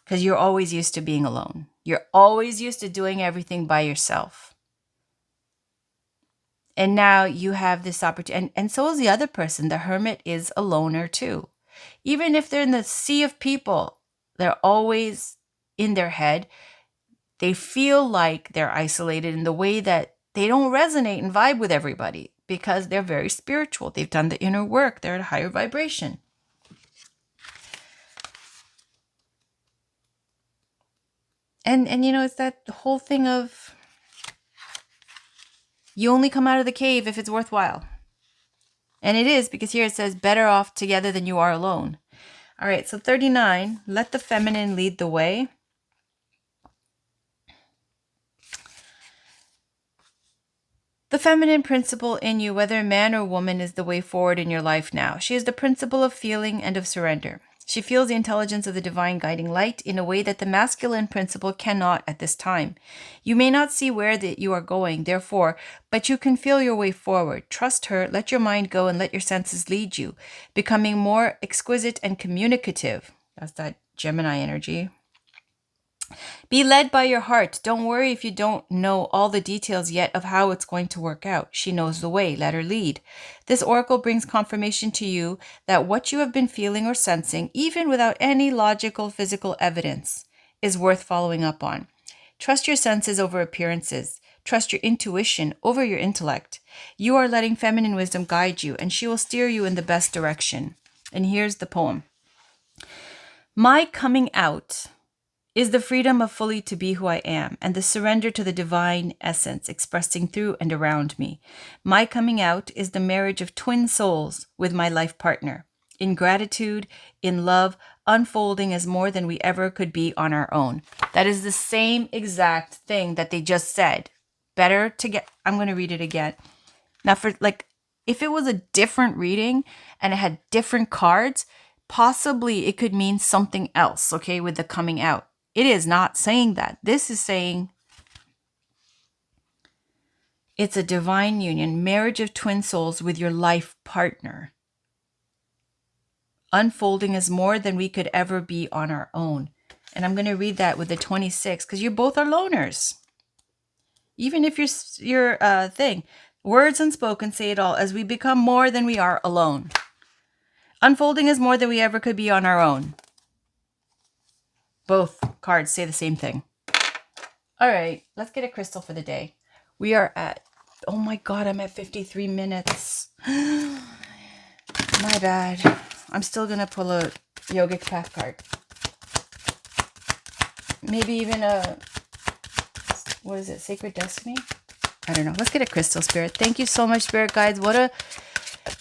[SPEAKER 1] Because you're always used to being alone. You're always used to doing everything by yourself. And now you have this opportunity. And so is the other person. The hermit is a loner too. Even if they're in the sea of people, they're always in their head. They feel like they're isolated in the way that they don't resonate and vibe with everybody because they're very spiritual. They've done the inner work. They're at a higher vibration. And you know, it's that whole thing of you only come out of the cave if it's worthwhile. And it is, because here it says better off together than you are alone. All right, so 39, let the feminine lead the way. The feminine principle in you, whether man or woman, is the way forward in your life now. She is the principle of feeling and of surrender. She feels the intelligence of the divine guiding light in a way that the masculine principle cannot at this time. You may not see where you are going, therefore, but you can feel your way forward. Trust her, let your mind go, and let your senses lead you, becoming more exquisite and communicative. That's that Gemini energy. Be led by your heart. Don't worry if you don't know all the details yet of how it's going to work out. She knows the way. Let her lead. This oracle brings confirmation to you that what you have been feeling or sensing, even without any logical physical evidence, is worth following up on. Trust your senses over appearances. Trust your intuition over your intellect. You are letting feminine wisdom guide you, and she will steer you in the best direction. And here's the poem. My coming out is the freedom of fully to be who I am, and the surrender to the divine essence expressing through and around me. My coming out is the marriage of twin souls with my life partner, in gratitude, in love, unfolding as more than we ever could be on our own. That is the same exact thing that they just said. Better to get, I'm going to read it again. Now, for if it was a different reading and it had different cards, possibly it could mean something else, okay, with the coming out. It is not saying that. This is saying it's a divine union, marriage of twin souls with your life partner, unfolding as more than we could ever be on our own. And I'm going to read that with the 26 because you both are loners. Even if your thing, words unspoken say it all as we become more than we are alone. Unfolding as more than we ever could be on our own. Both cards say the same thing. All right, let's get a crystal for the day. We are at, oh my God, I'm at 53 minutes. My bad. I'm still going to pull a yogic path card. Maybe even a, what is it, Sacred Destiny? I don't know. Let's get a crystal, Spirit. Thank you so much, Spirit Guides. What a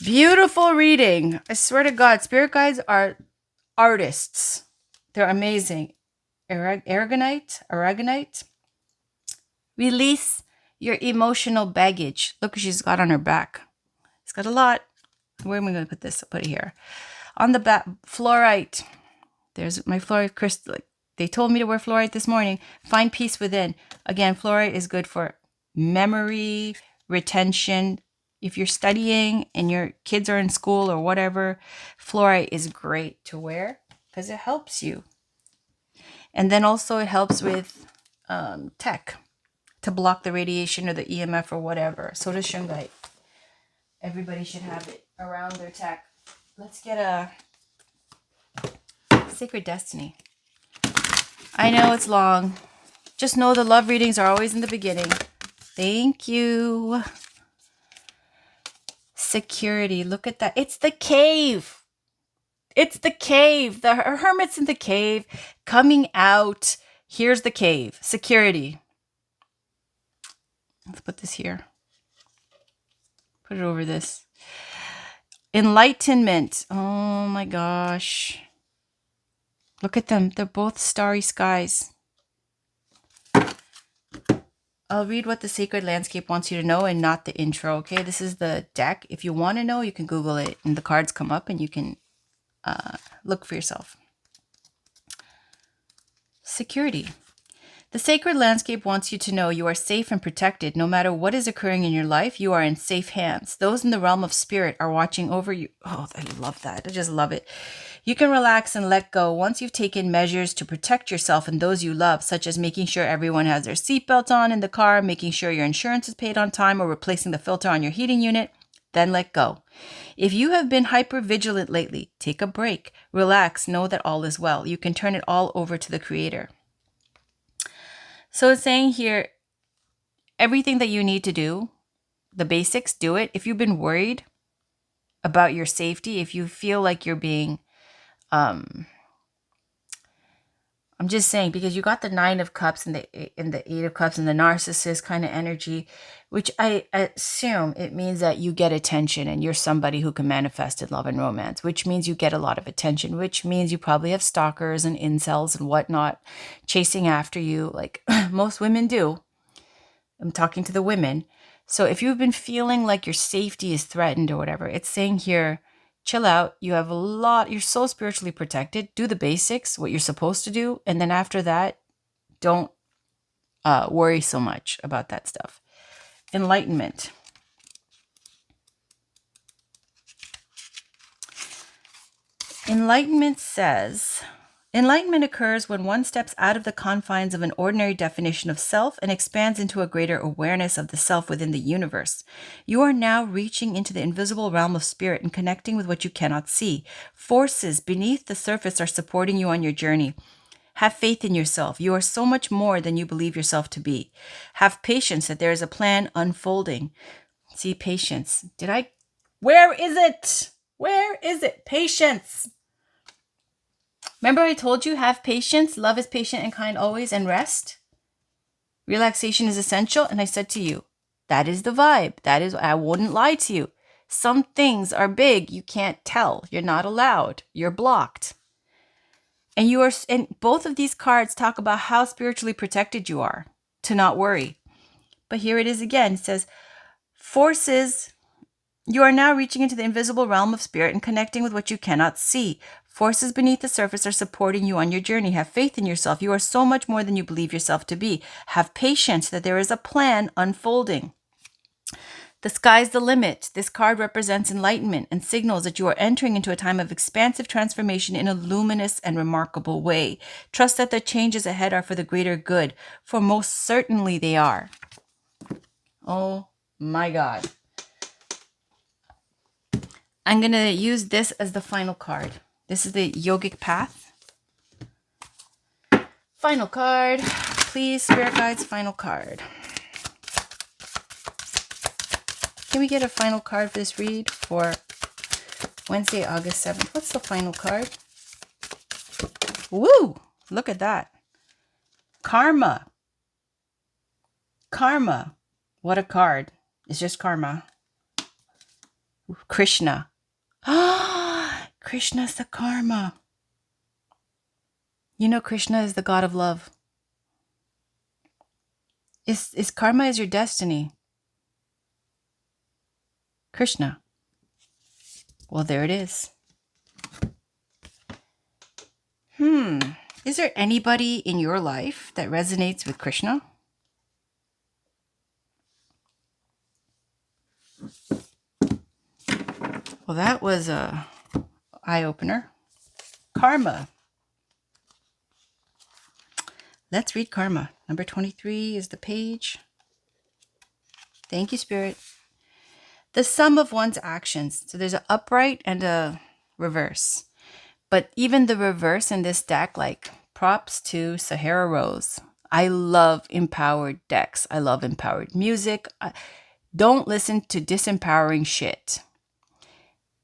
[SPEAKER 1] beautiful reading. I swear to God, Spirit Guides are artists. They're amazing. Aragonite. Release your emotional baggage. Look what she's got on her back. It's got a lot. Where am I going to put this? I'll put it here. On the back, fluorite. There's my fluorite crystal. They told me to wear fluorite this morning. Find peace within. Again, fluorite is good for memory, retention. If you're studying and your kids are in school or whatever, fluorite is great to wear because it helps you. And then also it helps with tech to block the radiation or the EMF or whatever. So does shungite. Everybody should have it around their tech. Let's get a Sacred Destiny. I know it's long. Just know the love readings are always in the beginning. Thank you. Security. Look at that. It's the cave. It's the cave. The hermit's in the cave. Coming out. Here's the cave. Security. Let's put this here. Put it over this. Enlightenment. Oh my gosh. Look at them. They're both starry skies. I'll read what the sacred landscape wants you to know and not the intro, okay? This is the deck. If you want to know, you can Google it and the cards come up and you can look for yourself. Security. The sacred landscape wants you to know you are safe and protected. No matter what is occurring in your life, you are in safe hands. Those in the realm of spirit are watching over you. Oh, I love that. I just love it. You can relax and let go once you've taken measures to protect yourself and those you love, such as making sure everyone has their seatbelt on in the car, making sure your insurance is paid on time, or replacing the filter on your heating unit. Then let go. If you have been hyper vigilant lately, take a break. Relax. Know that all is well. You can turn it all over to the Creator. So it's saying here, everything that you need to do, the basics, do it. If you've been worried about your safety, if you feel like you're being, I'm just saying, because you got the 9 of Cups and the 8 of Cups and the narcissist kind of energy, which I assume it means that you get attention and you're somebody who can manifest in love and romance, which means you get a lot of attention, which means you probably have stalkers and incels and whatnot chasing after you, like most women do. I'm talking to the women. So if you've been feeling like your safety is threatened or whatever, it's saying here, chill out. You have a lot. You're so spiritually protected. Do the basics, what you're supposed to do. And then after that, don't worry so much about that stuff. Enlightenment. Enlightenment says, enlightenment occurs when one steps out of the confines of an ordinary definition of self and expands into a greater awareness of the self within the universe. You are now reaching into the invisible realm of spirit and connecting with what you cannot see. Forces beneath the surface are supporting you on your journey. Have faith in yourself. You are so much more than you believe yourself to be. Have patience that there is a plan unfolding. See, patience. Where is it? Where is it? Patience. Remember I told you, have patience. Love is patient and kind always, and rest. Relaxation is essential. And I said to you, that is the vibe. I wouldn't lie to you. Some things are big. You can't tell. You're not allowed. You're blocked. And both of these cards talk about how spiritually protected you are, to not worry. But here it is again. It says, forces, you are now reaching into the invisible realm of spirit and connecting with what you cannot see. Forces beneath the surface are supporting you on your journey. Have faith in yourself. You are so much more than you believe yourself to be. Have patience that there is a plan unfolding. The sky's the limit. This card represents enlightenment and signals that you are entering into a time of expansive transformation in a luminous and remarkable way. Trust that the changes ahead are for the greater good, for most certainly they are. Oh my God. I'm going to use this as the final card. This is the yogic path. Final card. Please, Spirit Guides, final card. Can we get a final card for this read for Wednesday, August 7th? What's the final card? Woo! Look at that. Karma. Karma. What a card. It's just karma. Krishna. Ah, Krishna's the karma. You know Krishna is the god of love. Is karma is your destiny. Krishna. Well, there it is. Is there anybody in your life that resonates with Krishna? Well, that was a eye-opener. Karma. Let's read karma. Number 23 is the page. Thank you, Spirit. The sum of one's actions. So there's an upright and a reverse. But even the reverse in this deck, like props to Sahara Rose. I love empowered decks. I love empowered music. Don't listen to disempowering shit.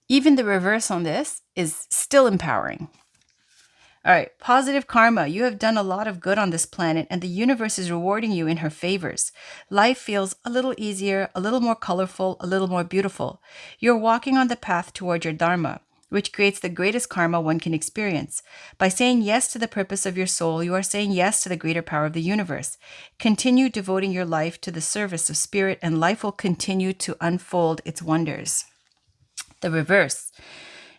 [SPEAKER 1] Even the reverse on this is still empowering. All right, positive karma. You have done a lot of good on this planet, and the universe is rewarding you in her favors. Life feels a little easier, a little more colorful, a little more beautiful. You're walking on the path toward your dharma, which creates the greatest karma one can experience. By saying yes to the purpose of your soul, you are saying yes to the greater power of the universe. Continue devoting your life to the service of spirit, and life will continue to unfold its wonders. The reverse.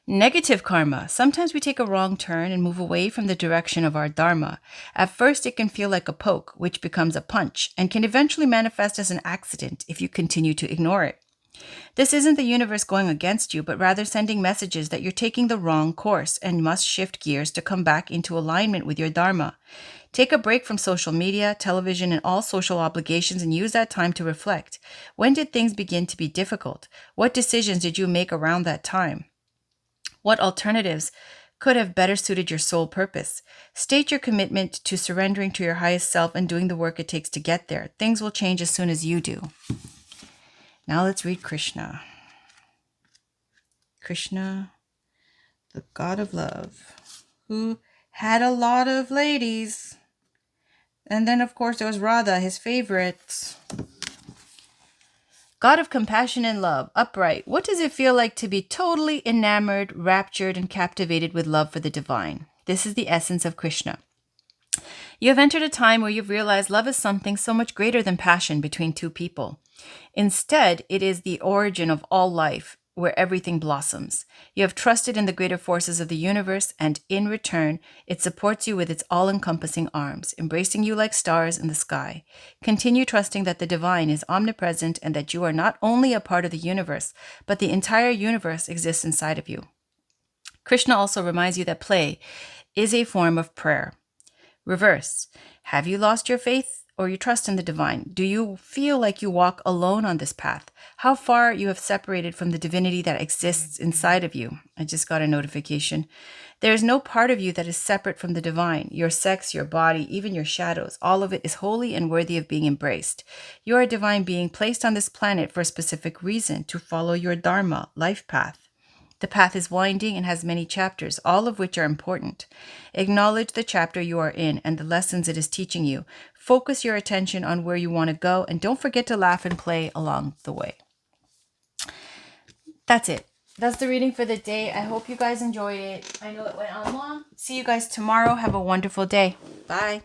[SPEAKER 1] Negative karma. Sometimes we take a wrong turn and move away from the direction of our dharma. At first, it can feel like a poke, which becomes a punch, and can eventually manifest as an accident if you continue to ignore it. This isn't the universe going against you, but rather sending messages that you're taking the wrong course and must shift gears to come back into alignment with your dharma. Take a break from social media, television, and all social obligations and use that time to reflect. When did things begin to be difficult? What decisions did you make around that time? What alternatives could have better suited your soul purpose? State your commitment to surrendering to your highest self and doing the work it takes to get there. Things will change as soon as you do. Now let's read Krishna. Krishna, the god of love, who had a lot of ladies. And then, of course, there was Radha, his favorite. God of compassion and love, upright, what does it feel like to be totally enamored, raptured, and captivated with love for the divine? This is the essence of Krishna. You have entered a time where you've realized love is something so much greater than passion between two people. Instead, it is the origin of all life, where everything blossoms. You have trusted in the greater forces of the universe, and in return, it supports you with its all-encompassing arms, embracing you like stars in the sky. Continue trusting that the divine is omnipresent and that you are not only a part of the universe, but the entire universe exists inside of you. Krishna also reminds you that play is a form of prayer. Reverse. Have you lost your faith or your trust in the divine? Do you feel like you walk alone on this path? How far you have separated from the divinity that exists inside of you? I just got a notification. There is no part of you that is separate from the divine. Your sex, your body, even your shadows, all of it is holy and worthy of being embraced. You are a divine being placed on this planet for a specific reason, to follow your dharma, life path. The path is winding and has many chapters, all of which are important. Acknowledge the chapter you are in and the lessons it is teaching you. Focus your attention on where you want to go, and don't forget to laugh and play along the way. That's it. That's the reading for the day. I hope you guys enjoyed it. I know it went on long. See you guys tomorrow. Have a wonderful day. Bye.